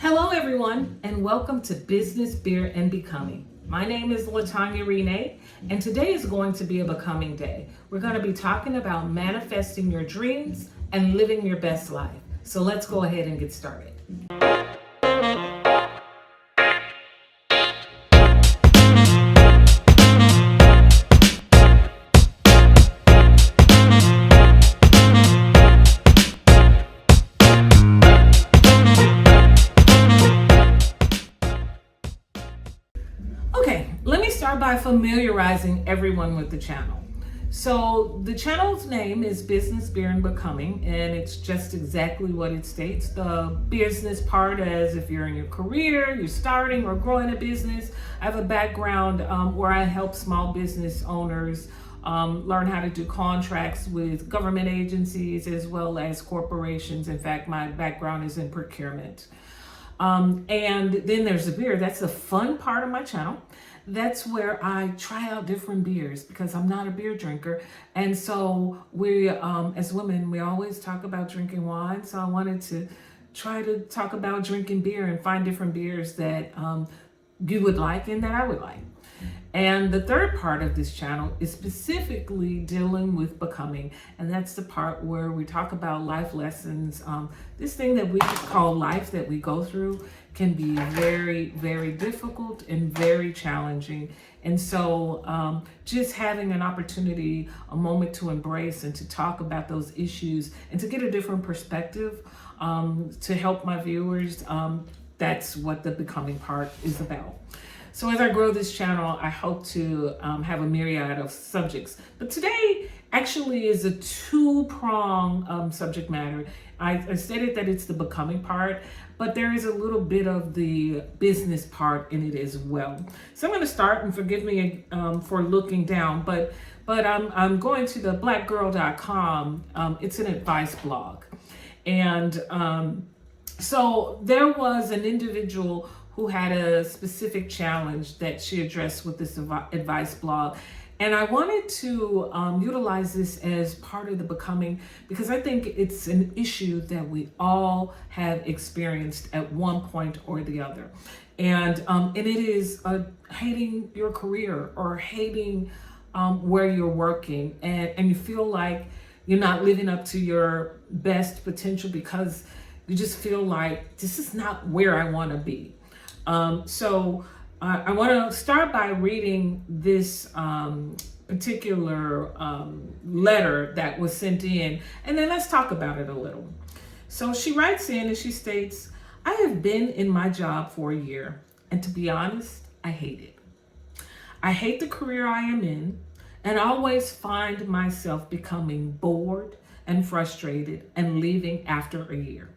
Hello, everyone, and welcome to Business, Beer, and Becoming. My name is LaTanya Renee, and today is going to be a becoming day. We're going to be talking about manifesting your dreams and living your best life. So let's go ahead and get started. Okay, let me start by familiarizing everyone with the channel. So the channel's name is Business, Beer, and Becoming, and it's just exactly what it states. The business part, as if you're in your career, you're starting or growing a business. I have a background where I help small business owners learn how to do contracts with government agencies as well as corporations. In fact, my background is in procurement. And then there's the beer. That's the fun part of my channel. That's where I try out different beers because I'm not a beer drinker. And so we, as women, we always talk about drinking wine. So I wanted to try to talk about drinking beer and find different beers that you would like and that I would like. And the third part of this channel is specifically dealing with becoming. And that's the part where we talk about life lessons. This thing that we call life that we go through can be very, very difficult and very challenging. And so just having an opportunity, a moment to embrace and to talk about those issues and to get a different perspective to help my viewers, that's what the becoming part is about. So as I grow this channel, I hope to have a myriad of subjects. But today actually is a two-prong subject matter. I stated that it's the becoming part, but there is a little bit of the business part in it as well. So I'm going to start, and forgive me for looking down, but I'm going to the blackgirl.com. It's an advice blog. And so there was an individual who had a specific challenge that she addressed with this advice blog. And I wanted to utilize this as part of the becoming because I think it's an issue that we all have experienced at one point or the other. And it is hating your career or hating where you're working and you feel like you're not living up to your best potential because you just feel like this is not where I want to be. So I want to start by reading this particular letter that was sent in, and then let's talk about it a little. So she writes in and she states, I have been in my job for a year, and to be honest, I hate it. I hate the career I am in, and I always find myself becoming bored and frustrated and leaving after a year.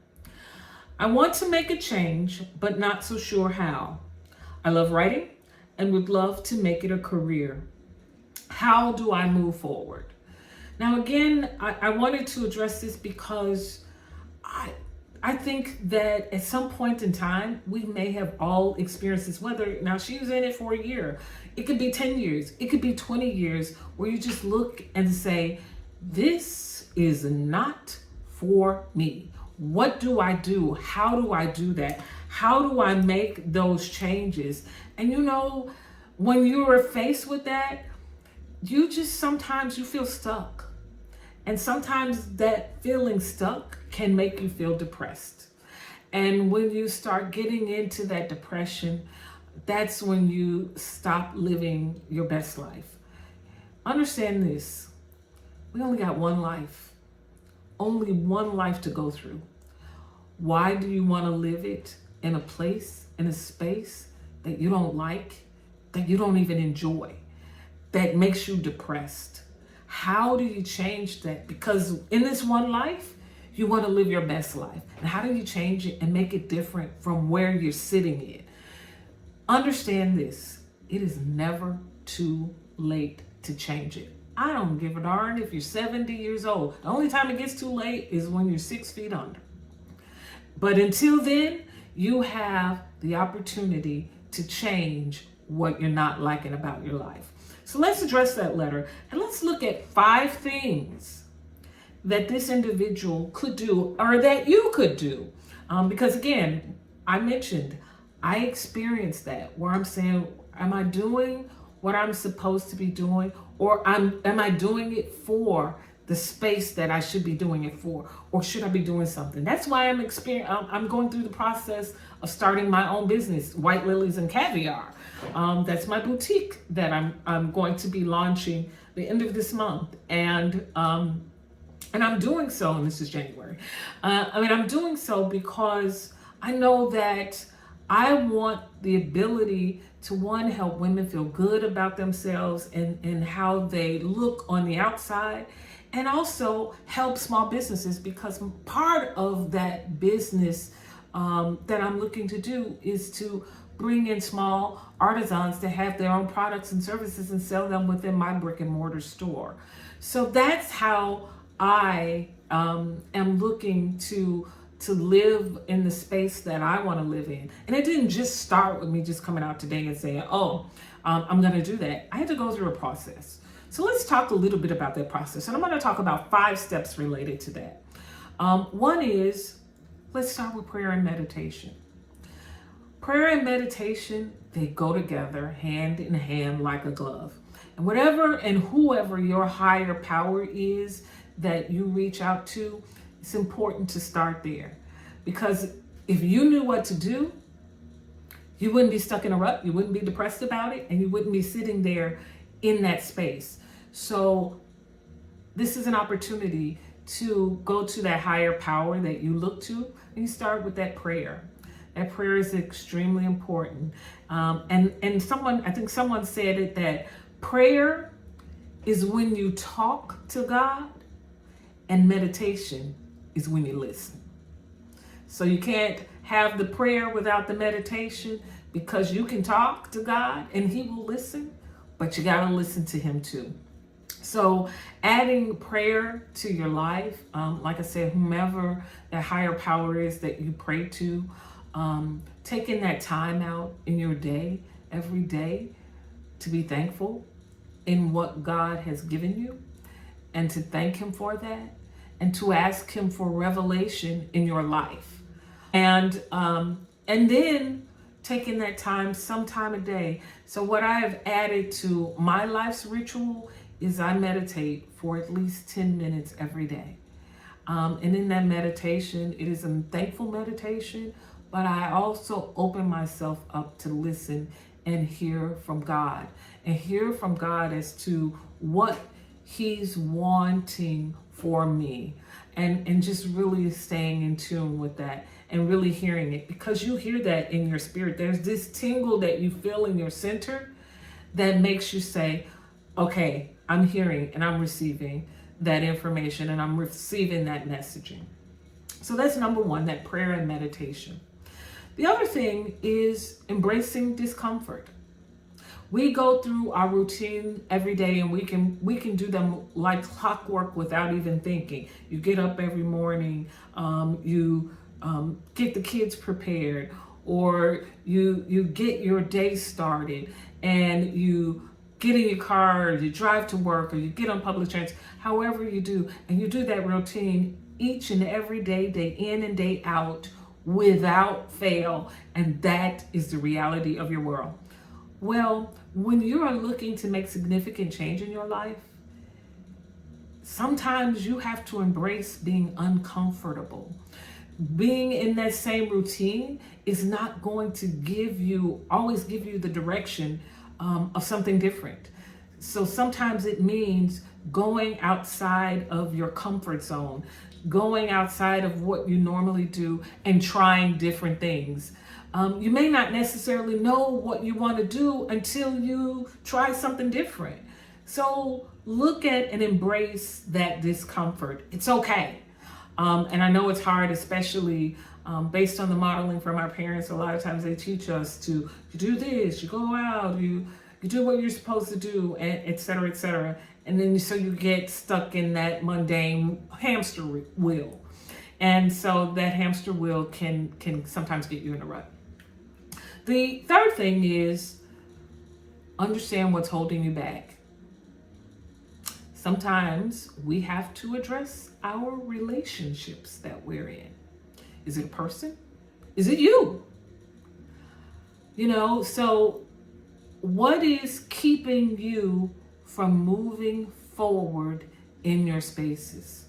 I want to make a change, but not so sure how. I love writing and would love to make it a career. How do I move forward? Now, again, I wanted to address this because I think that at some point in time, we may have all experienced this, now she was in it for a year. It could be 10 years. It could be 20 years where you just look and say, this is not for me. What do I do? How do I do that? How do I make those changes? And when you are faced with that, sometimes you feel stuck. And sometimes that feeling stuck can make you feel depressed. And when you start getting into that depression, that's when you stop living your best life. Understand this. We only got one life. Only one life to go through. Why do you want to live it in a place, in a space that you don't like, that you don't even enjoy, that makes you depressed? How do you change that? Because in this one life, you want to live your best life. And how do you change it and make it different from where you're sitting in? Understand this. It is never too late to change it. I don't give a darn if you're 70 years old. The only time it gets too late is when you're 6 feet under. But until then, you have the opportunity to change what you're not liking about your life. So let's address that letter and let's look at 5 things that this individual could do or that you could do. Because again, I mentioned, I experienced that where I'm saying, am I doing what I'm supposed to be doing, or am I doing it for the space that I should be doing it for, or should I be doing something? That's why I'm going through the process of starting my own business, White Lilies and Caviar. That's my boutique that I'm going to be launching the end of this month, and I'm doing so, and this is January. I'm doing so because I know that I want the ability to, one, help women feel good about themselves and how they look on the outside, and also help small businesses, because part of that business that I'm looking to do is to bring in small artisans to have their own products and services and sell them within my brick and mortar store. So that's how I am looking to live in the space that I want to live in. And it didn't just start with me just coming out today and saying, oh, I'm going to do that. I had to go through a process. So let's talk a little bit about that process. And I'm going to talk about 5 steps related to that. One is, let's start with prayer and meditation. Prayer and meditation, they go together hand in hand like a glove. And whatever and whoever your higher power is that you reach out to, it's important to start there. Because if you knew what to do, you wouldn't be stuck in a rut, you wouldn't be depressed about it, and you wouldn't be sitting there in that space. So this is an opportunity to go to that higher power that you look to, and you start with that prayer. That prayer is extremely important. And I think someone said it, that prayer is when you talk to God, and meditation is when you listen. So you can't have the prayer without the meditation, because you can talk to God and He will listen, but you got to listen to Him too. So adding prayer to your life, like I said, whomever that higher power is that you pray to, taking that time out in your day, every day, to be thankful in what God has given you, and to thank Him for that, and to ask Him for revelation in your life. And then taking that time, sometime a day. So what I have added to my life's ritual is I meditate for at least 10 minutes every day. And in that meditation, it is a thankful meditation, but I also open myself up to listen and hear from God, and hear from God as to what He's wanting for me, and just really staying in tune with that and really hearing it, because you hear that in your spirit. There's this tingle that you feel in your center that makes you say, okay, I'm hearing and I'm receiving that information, and I'm receiving that messaging. So that's number 1, that prayer and meditation. The other thing is embracing discomfort. We go through our routine every day, and we can do them like clockwork without even thinking. You get up every morning, you get the kids prepared, or you get your day started, and you get in your car, or you drive to work, or you get on public transit, however you do, and you do that routine each and every day, day in and day out, without fail, and that is the reality of your world. Well, when you are looking to make significant change in your life, sometimes you have to embrace being uncomfortable. Being in that same routine is not going to always give you the direction of something different. So sometimes it means going outside of your comfort zone, going outside of what you normally do, and trying different things. You may not necessarily know what you want to do until you try something different. So look at and embrace that discomfort. It's okay. And I know it's hard, especially based on the modeling from our parents. A lot of times they teach us to you do this, you go out, you do what you're supposed to do, and et cetera, et cetera. And then so you get stuck in that mundane hamster wheel. And so that hamster wheel can sometimes get you in a rut. The third thing is understand what's holding you back. Sometimes we have to address our relationships that we're in. Is it a person? Is it you? So what is keeping you from moving forward in your spaces?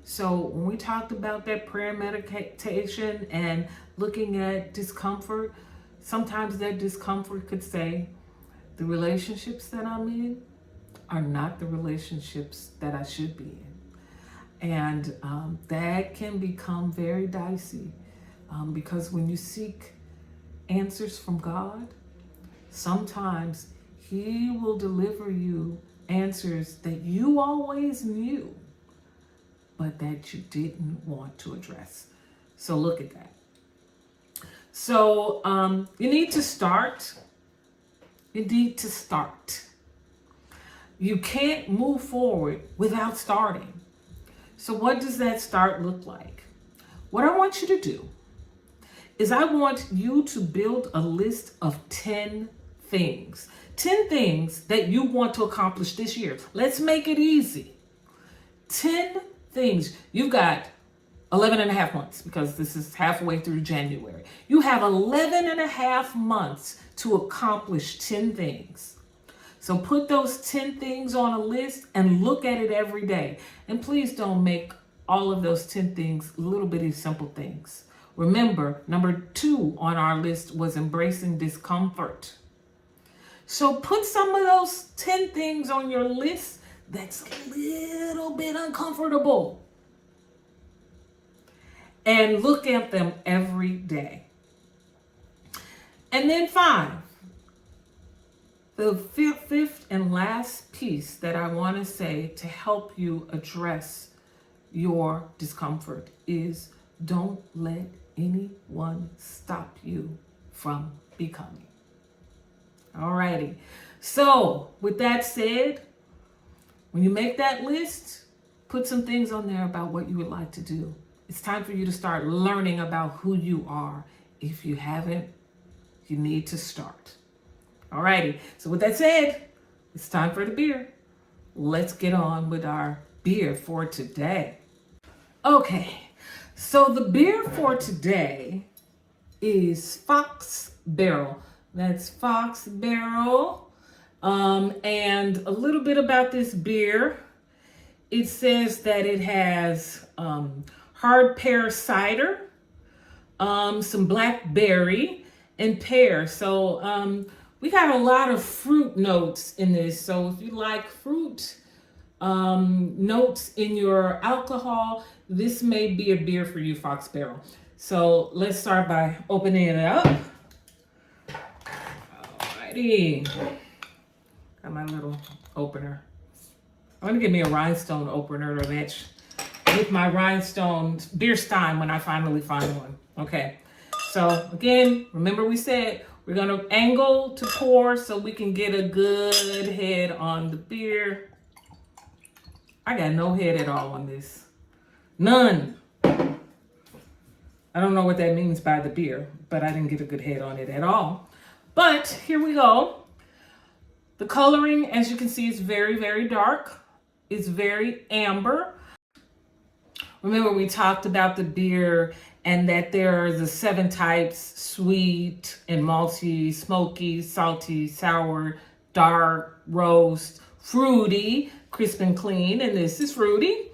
So when we talked about that prayer meditation and looking at discomfort, sometimes that discomfort could say, the relationships that I'm in are not the relationships that I should be in. And that can become very dicey because when you seek answers from God, sometimes He will deliver you answers that you always knew, but that you didn't want to address. So look at that. So you need to start. You need to start. You can't move forward without starting. So what does that start look like? What I want you to do is I want you to build a list of 10 things. 10 things that you want to accomplish this year. Let's make it easy. 10 things. You've got 11 and a half months because this is halfway through January. You have 11 and a half months to accomplish 10 things. So put those 10 things on a list and look at it every day. And please don't make all of those 10 things little bitty simple things. Remember, number 2 on our list was embracing discomfort. So put some of those 10 things on your list that's a little bit uncomfortable. And look at them every day. And then 5, the fifth and last piece that I want to say to help you address your discomfort is don't let anyone stop you from becoming. Alrighty. So with that said, when you make that list, put some things on there about what you would like to do. It's time for you to start learning about who you are. If you haven't, you need to start. Alrighty. So with that said, it's time for the beer. Let's get on with our beer for today. Okay. So the beer for today is Fox Barrel. That's Fox Barrel. And a little bit about this beer. It says that it has hard pear cider, some blackberry, and pear. So we got a lot of fruit notes in this. So if you like fruit notes in your alcohol, this may be a beer for you, Fox Barrel. So let's start by opening it up. Alrighty. Got my little opener. I'm gonna give me a rhinestone opener to match with my rhinestone beer stein when I finally find one. Okay. So again, remember we said we're gonna angle to pour so we can get a good head on the beer. I got no head at all on this. None. I don't know what that means by the beer, but I didn't get a good head on it at all. But here we go. The coloring, as you can see, is very, very dark. It's very amber. Remember, we talked about the beer and that there are the 7 types: sweet and malty, smoky, salty, sour, dark, roast, fruity, crisp and clean, and this is fruity.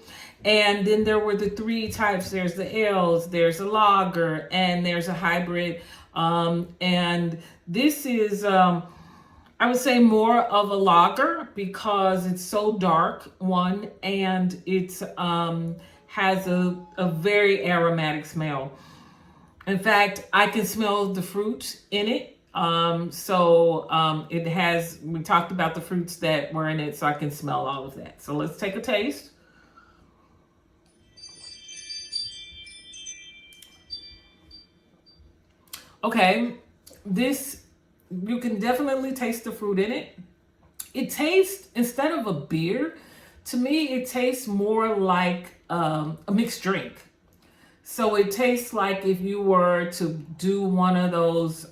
And then there were the 3 types. There's the ales, there's a lager, and there's a hybrid. And this is, I would say, more of a lager because it's so dark, one, and it's has a very aromatic smell. In fact, I can smell the fruit in it. It has, we talked about the fruits that were in it, so I can smell all of that. So let's take a taste. Okay, this, you can definitely taste the fruit in it. It tastes, instead of a beer, to me, it tastes more like a mixed drink. So it tastes like if you were to do one of those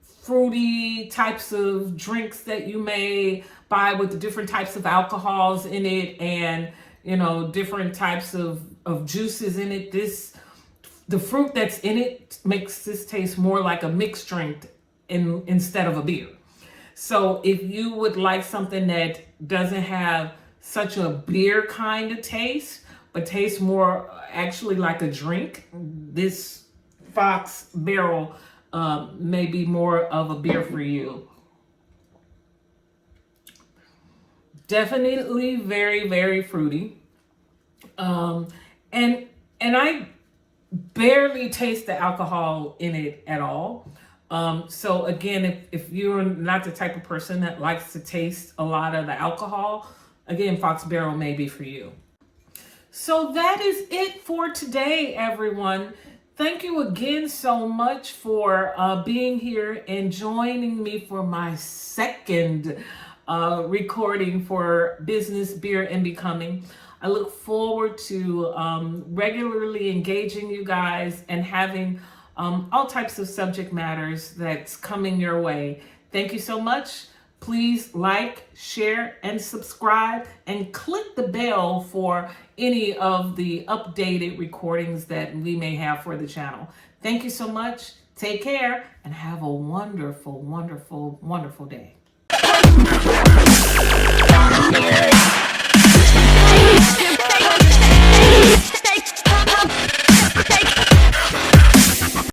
fruity types of drinks that you may buy with the different types of alcohols in it and, different types of juices in it. The fruit that's in it makes this taste more like a mixed drink instead of a beer. So if you would like something that doesn't have such a beer kind of taste, but tastes more actually like a drink, this Fox Barrel may be more of a beer for you. Definitely very, very fruity. And I barely taste the alcohol in it at all. So again, if you're not the type of person that likes to taste a lot of the alcohol, again, Fox Barrel may be for you. So that is it for today, everyone. Thank you again so much for being here and joining me for my second recording for Business, Beer, and Becoming. I look forward to regularly engaging you guys and having all types of subject matters that's coming your way. Thank you so much. Please like, share, and subscribe, and click the bell for any of the updated recordings that we may have for the channel. Thank you so much. Take care and have a wonderful, wonderful, wonderful day.